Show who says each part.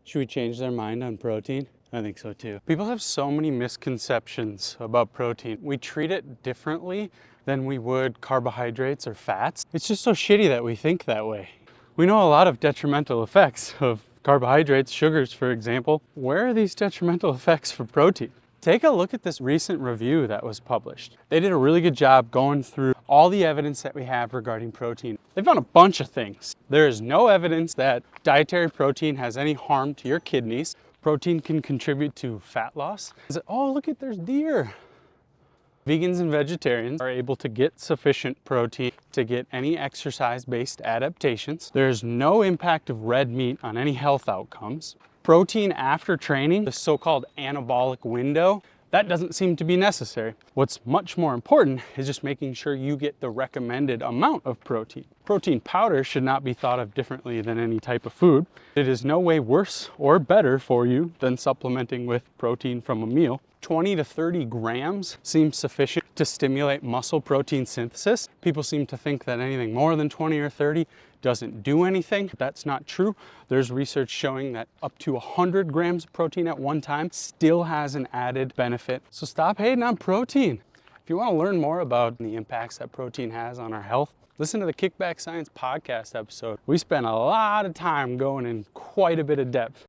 Speaker 1: Should we change their mind on protein? I think so too. People have so many misconceptions about protein. We treat it differently than we would carbohydrates or fats. It's just so shitty that we think that way. We know a lot of detrimental effects of carbohydrates, sugars, for example. Where are these detrimental effects for protein? Take a look at this recent review that was published. They did a really good job going through all the evidence that we have regarding protein. They found a bunch of things. There is no evidence that dietary protein has any harm to your kidneys. Protein can contribute to fat loss. Oh, look at, there's deer. Vegans and vegetarians are able to get sufficient protein to get any exercise-based adaptations. There's no impact of red meat on any health outcomes. Protein after training, the so-called anabolic window, that doesn't seem to be necessary. What's much more important is just making sure you get the recommended amount of protein. Protein powder should not be thought of differently than any type of food. It is no way worse or better for you than supplementing with protein from a meal. 20 to 30 grams seems sufficient to stimulate muscle protein synthesis. People seem to think that anything more than 20 or 30 doesn't do anything. That's not true. There's research showing that up to 100 grams of protein at one time still has an added benefit. So stop hating on protein. If you want to learn more about the impacts that protein has on our health, listen to the Kickback Science podcast episode. We spent a lot of time going in quite a bit of depth